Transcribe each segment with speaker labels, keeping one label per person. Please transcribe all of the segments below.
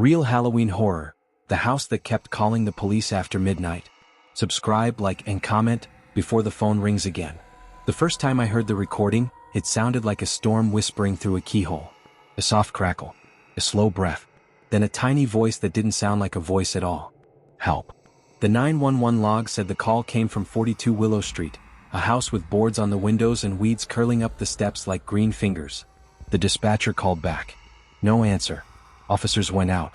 Speaker 1: Real Halloween Horror, the house that kept calling the police after midnight. Subscribe, like, and comment before the phone rings again. The first time I heard the recording, it sounded like a storm whispering through a keyhole. A soft crackle, a slow breath, then a tiny voice that didn't sound like a voice at all. Help. The 911 log said the call came from 42 Willow Street, a house with boards on the windows and weeds curling up the steps like green fingers. The dispatcher called back. No answer. Officers went out.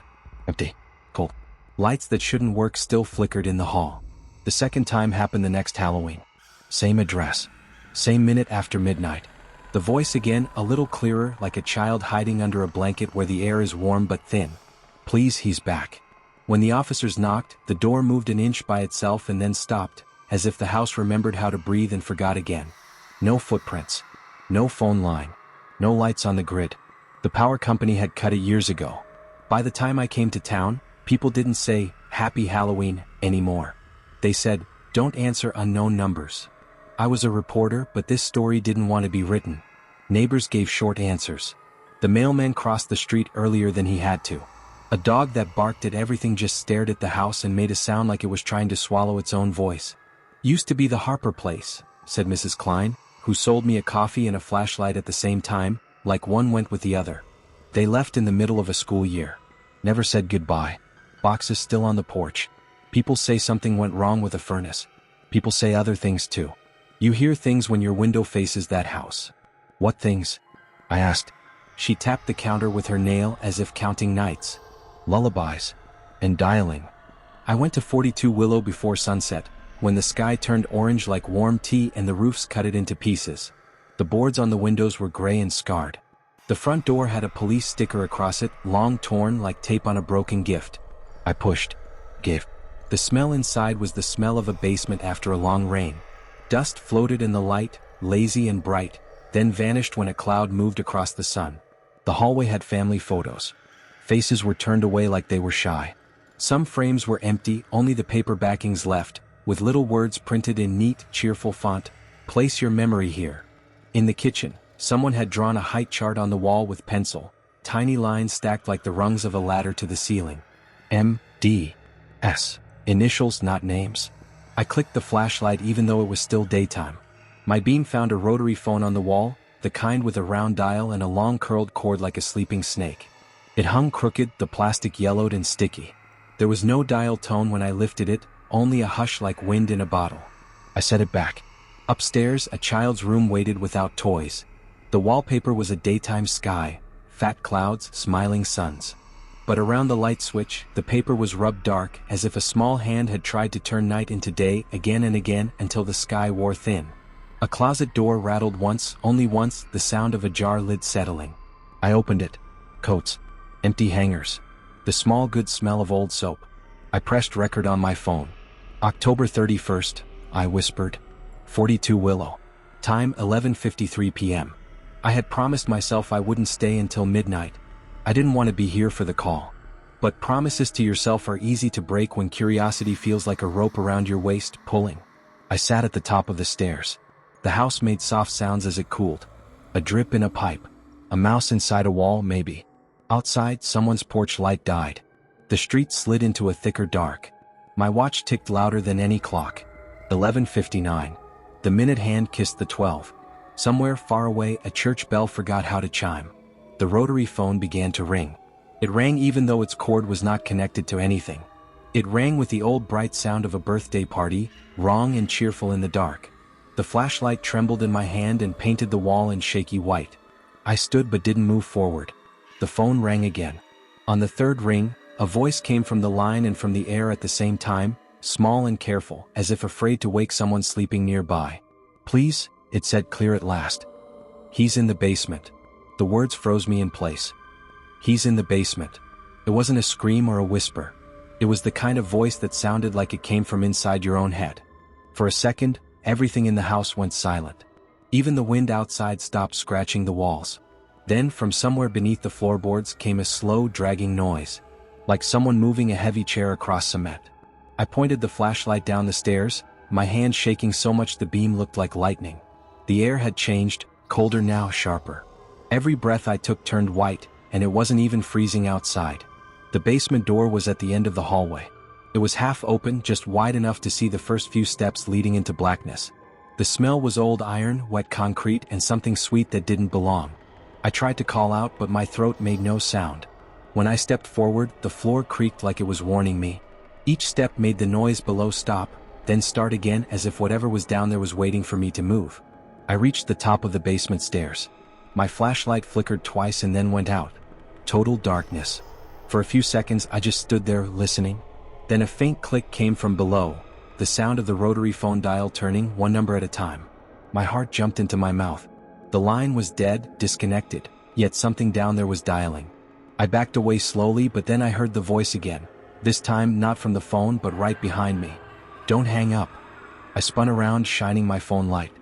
Speaker 1: Empty. Cold. Lights that shouldn't work still flickered in the hall. The second time happened the next Halloween. Same address. Same minute after midnight. The voice again, a little clearer, like a child hiding under a blanket where the air is warm but thin. Please, he's back. When the officers knocked, the door moved an inch by itself and then stopped, as if the house remembered how to breathe and forgot again. No footprints. No phone line. No lights on the grid. The power company had cut it years ago. By the time I came to town, people didn't say, "Happy Halloween," anymore. They said, "Don't answer unknown numbers." I was a reporter, but this story didn't want to be written. Neighbors gave short answers. The mailman crossed the street earlier than he had to. A dog that barked at everything just stared at the house and made a sound like it was trying to swallow its own voice. "Used to be the Harper place," said Mrs. Klein, who sold me a coffee and a flashlight at the same time, like one went with the other. They left in the middle of a school year. Never said goodbye. Boxes still on the porch. People say something went wrong with the furnace. People say other things too. You hear things when your window faces that house. What things? I asked. She tapped the counter with her nail as if counting nights. Lullabies. And dialing. I went to 42 Willow before sunset, when the sky turned orange like warm tea and the roofs cut it into pieces. The boards on the windows were gray and scarred. The front door had a police sticker across it, long torn like tape on a broken gift. I pushed. Gave. The smell inside was the smell of a basement after a long rain. Dust floated in the light, lazy and bright, then vanished when a cloud moved across the sun. The hallway had family photos. Faces were turned away like they were shy. Some frames were empty, only the paper backings left, with little words printed in neat, cheerful font. Place your memory here. In the kitchen, someone had drawn a height chart on the wall with pencil, tiny lines stacked like the rungs of a ladder to the ceiling. M, D, S. Initials, not names. I clicked the flashlight even though it was still daytime. My beam found a rotary phone on the wall, the kind with a round dial and a long curled cord like a sleeping snake. It hung crooked, the plastic yellowed and sticky. There was no dial tone when I lifted it, only a hush like wind in a bottle. I set it back. Upstairs, a child's room waited without toys. The wallpaper was a daytime sky, fat clouds, smiling suns. But around the light switch, the paper was rubbed dark, as if a small hand had tried to turn night into day again and again until the sky wore thin. A closet door rattled once, only once, the sound of a jar lid settling. I opened it. Coats. Empty hangers. The small good smell of old soap. I pressed record on my phone. October 31st, I whispered. 42 Willow. Time 11:53 p.m. I had promised myself I wouldn't stay until midnight. I didn't want to be here for the call. But promises to yourself are easy to break when curiosity feels like a rope around your waist, pulling. I sat at the top of the stairs. The house made soft sounds as it cooled. A drip in a pipe. A mouse inside a wall, maybe. Outside, someone's porch light died. The street slid into a thicker dark. My watch ticked louder than any clock. 11:59. The minute hand kissed the 12. Somewhere far away, a church bell forgot how to chime. The rotary phone began to ring. It rang even though its cord was not connected to anything. It rang with the old bright sound of a birthday party, wrong and cheerful in the dark. The flashlight trembled in my hand and painted the wall in shaky white. I stood but didn't move forward. The phone rang again. On the third ring, a voice came from the line and from the air at the same time, small and careful, as if afraid to wake someone sleeping nearby. "Please," it said clear at last. "He's in the basement." The words froze me in place. He's in the basement. It wasn't a scream or a whisper. It was the kind of voice that sounded like it came from inside your own head. For a second, everything in the house went silent. Even the wind outside stopped scratching the walls. Then, from somewhere beneath the floorboards came a slow, dragging noise, like someone moving a heavy chair across cement. I pointed the flashlight down the stairs, my hand shaking so much the beam looked like lightning. The air had changed, colder now, sharper. Every breath I took turned white, and it wasn't even freezing outside. The basement door was at the end of the hallway. It was half open, just wide enough to see the first few steps leading into blackness. The smell was old iron, wet concrete, and something sweet that didn't belong. I tried to call out, but my throat made no sound. When I stepped forward, the floor creaked like it was warning me. Each step made the noise below stop, then start again, as if whatever was down there was waiting for me to move. I reached the top of the basement stairs. My flashlight flickered twice and then went out. Total darkness. For a few seconds I just stood there listening. Then a faint click came from below, the sound of the rotary phone dial turning one number at a time. My heart jumped into my mouth. The line was dead, disconnected, yet something down there was dialing. I backed away slowly, but then I heard the voice again, this time not from the phone but right behind me. "Don't hang up." I spun around, shining my phone light.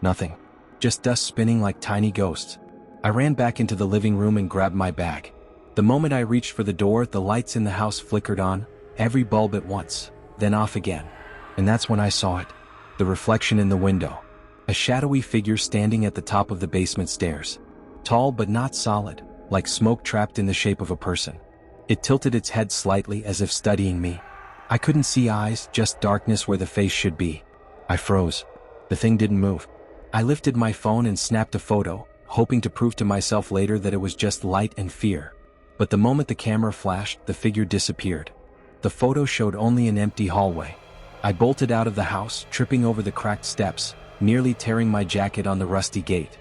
Speaker 1: Nothing. Just dust spinning like tiny ghosts. I ran back into the living room and grabbed my bag. The moment I reached for the door, the lights in the house flickered on, every bulb at once, then off again. And that's when I saw it. The reflection in the window. A shadowy figure standing at the top of the basement stairs. Tall but not solid, like smoke trapped in the shape of a person. It tilted its head slightly as if studying me. I couldn't see eyes, just darkness where the face should be. I froze. The thing didn't move. I lifted my phone and snapped a photo, hoping to prove to myself later that it was just light and fear. But the moment the camera flashed, the figure disappeared. The photo showed only an empty hallway. I bolted out of the house, tripping over the cracked steps, nearly tearing my jacket on the rusty gate.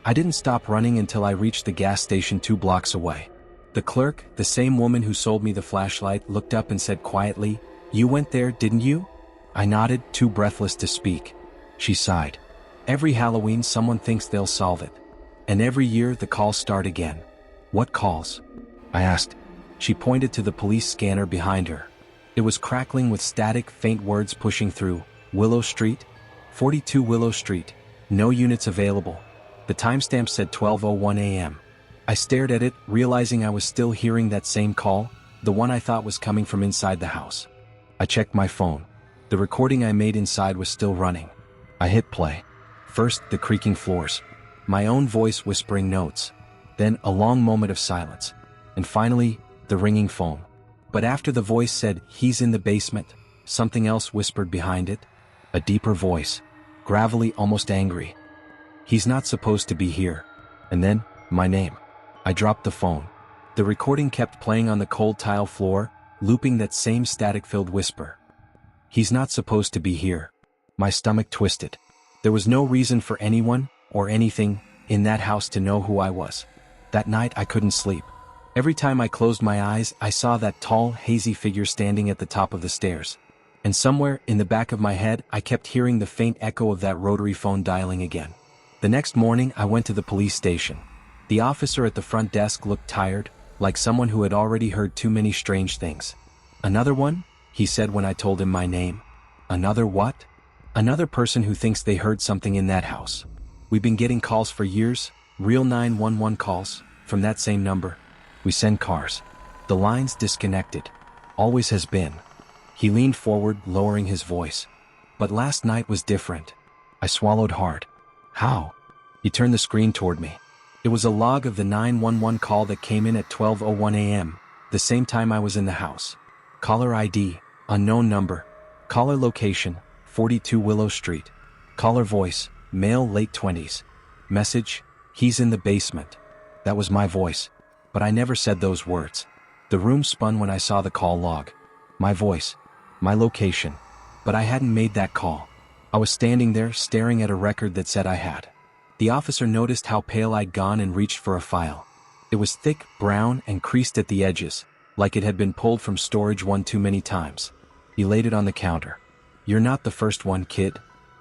Speaker 1: I didn't stop running until I reached the gas station 2 blocks away. The clerk, the same woman who sold me the flashlight, looked up and said quietly, "You went there, didn't you?" I nodded, too breathless to speak. She sighed. "Every Halloween someone thinks they'll solve it. And every year the calls start again." "What calls?" I asked. She pointed to the police scanner behind her. It was crackling with static, faint words pushing through. "Willow Street? 42 Willow Street. No units available." The timestamp said 12:01 a.m. I stared at it, realizing I was still hearing that same call, the one I thought was coming from inside the house. I checked my phone. The recording I made inside was still running. I hit play. First, the creaking floors. My own voice whispering notes. Then, a long moment of silence. And finally, the ringing phone. But after the voice said, "He's in the basement," something else whispered behind it. A deeper voice. Gravelly, almost angry. "He's not supposed to be here." And then, my name. I dropped the phone. The recording kept playing on the cold tile floor, looping that same static-filled whisper. "He's not supposed to be here." My stomach twisted. There was no reason for anyone, or anything, in that house to know who I was. That night I couldn't sleep. Every time I closed my eyes, I saw that tall, hazy figure standing at the top of the stairs. And somewhere, in the back of my head, I kept hearing the faint echo of that rotary phone dialing again. The next morning, I went to the police station. The officer at the front desk looked tired, like someone who had already heard too many strange things. "Another one?" he said when I told him my name. "Another what?" "Another person who thinks they heard something in that house. We've been getting calls for years, real 911 calls, from that same number. We send cars. The line's disconnected. Always has been." He leaned forward, lowering his voice. "But last night was different." I swallowed hard. "How?" He turned the screen toward me. It was a log of the 911 call that came in at 12:01 a.m., the same time I was in the house. Caller ID, unknown number. Caller location, 42 Willow Street. Caller voice, male, late 20s. Message, "He's in the basement." That was my voice. But I never said those words. The room spun when I saw the call log. My voice. My location. But I hadn't made that call. I was standing there, staring at a record that said I had. The officer noticed how pale I'd gone and reached for a file. It was thick, brown, and creased at the edges, like it had been pulled from storage one too many times. He laid it on the counter. "You're not the first one, kid."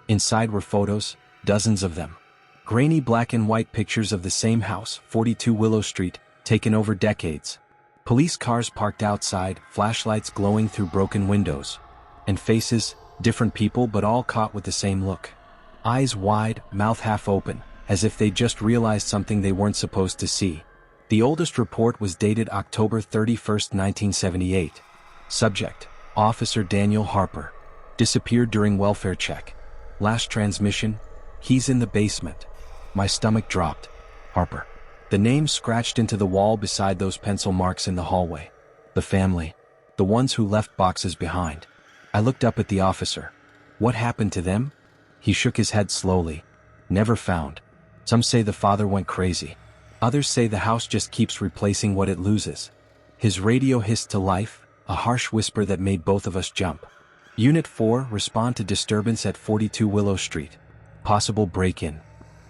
Speaker 1: Inside were photos, dozens of them. Grainy black and white pictures of the same house, 42 Willow Street, taken over decades. Police cars parked outside, flashlights glowing through broken windows. And faces, different people but all caught with the same look. Eyes wide, mouth half open, as if they'd just realized something they weren't supposed to see. The oldest report was dated October 31st, 1978. Subject, Officer Daniel Harper. Disappeared during welfare check. Last transmission, "He's in the basement." My stomach dropped. Harper. The name scratched into the wall beside those pencil marks in the hallway. The family. The ones who left boxes behind. I looked up at the officer. What happened to them? He shook his head slowly. Never found. Some say the father went crazy. Others say the house just keeps replacing what it loses. His radio hissed to life, a harsh whisper that made both of us jump. Unit 4, respond to disturbance at 42 Willow Street. Possible break-in.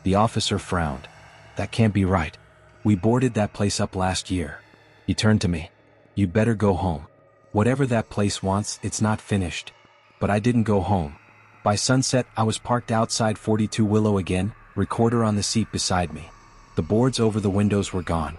Speaker 1: The officer frowned. That can't be right. We boarded that place up last year. He turned to me. You better go home. Whatever that place wants, it's not finished. But I didn't go home. By sunset, I was parked outside 42 Willow again, recorder on the seat beside me. The boards over the windows were gone.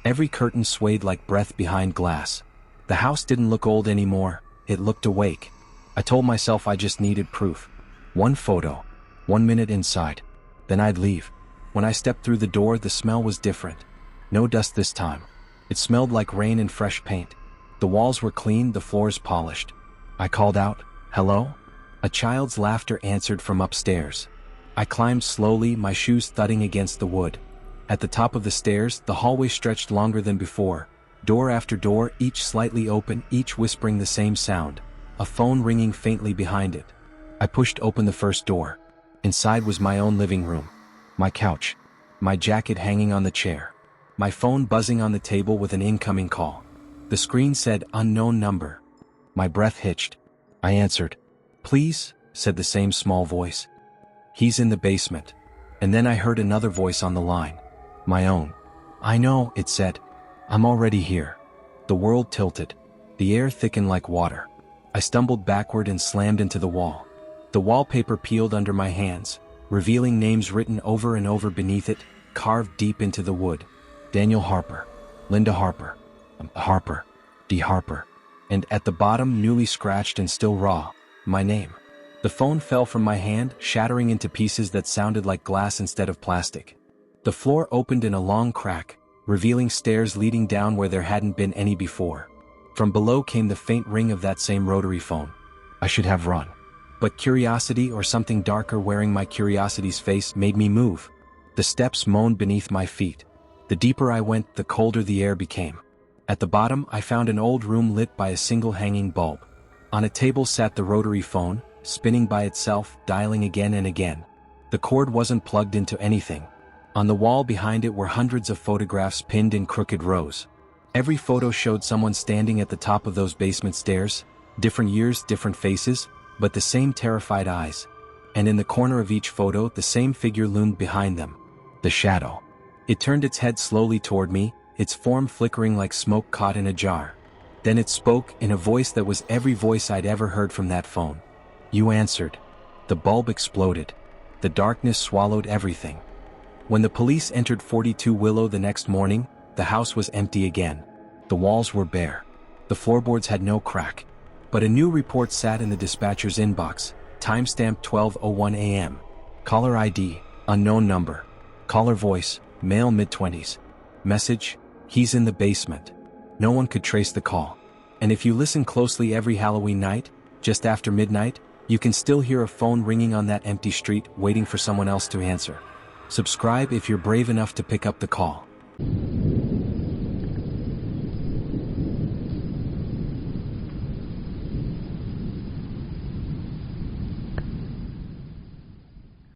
Speaker 1: Every curtain swayed like breath behind glass. The house didn't look old anymore, it looked awake. I told myself I just needed proof. One photo. 1 minute inside. Then I'd leave. When I stepped through the door, the smell was different. No dust this time. It smelled like rain and fresh paint. The walls were clean, the floors polished. I called out, "Hello?" A child's laughter answered from upstairs. I climbed slowly, my shoes thudding against the wood. At the top of the stairs, the hallway stretched longer than before. Door after door, each slightly open, each whispering the same sound. A phone ringing faintly behind it. I pushed open the first door. Inside was my own living room. My couch. My jacket hanging on the chair. My phone buzzing on the table with an incoming call. The screen said, "Unknown number." My breath hitched. I answered. "Please," said the same small voice. "He's in the basement." And then I heard another voice on the line. My own. "I know," it said. "I'm already here." The world tilted. The air thickened like water. I stumbled backward and slammed into the wall. The wallpaper peeled under my hands, revealing names written over and over beneath it, carved deep into the wood. Daniel Harper. Linda Harper. Harper. D. Harper. And at the bottom, newly scratched and still raw, my name. The phone fell from my hand, shattering into pieces that sounded like glass instead of plastic. The floor opened in a long crack, revealing stairs leading down where there hadn't been any before. From below came the faint ring of that same rotary phone. I should have run. But curiosity, or something darker wearing my curiosity's face, made me move. The steps moaned beneath my feet. The deeper I went, the colder the air became. At the bottom, I found an old room lit by a single hanging bulb. On a table sat the rotary phone, spinning by itself, dialing again and again. The cord wasn't plugged into anything. On the wall behind it were hundreds of photographs pinned in crooked rows. Every photo showed someone standing at the top of those basement stairs, different years, different faces, but the same terrified eyes. And in the corner of each photo, the same figure loomed behind them. The shadow. It turned its head slowly toward me, its form flickering like smoke caught in a jar. Then it spoke, in a voice that was every voice I'd ever heard from that phone. "You answered." The bulb exploded. The darkness swallowed everything. When the police entered 42 Willow the next morning, the house was empty again. The walls were bare. The floorboards had no crack. But a new report sat in the dispatcher's inbox, timestamp 12:01 a.m. Caller ID, unknown number. Caller voice, male mid-20s. Message, "He's in the basement." No one could trace the call. And if you listen closely every Halloween night, just after midnight, you can still hear a phone ringing on that empty street, waiting for someone else to answer. Subscribe if you're brave enough to pick up the call.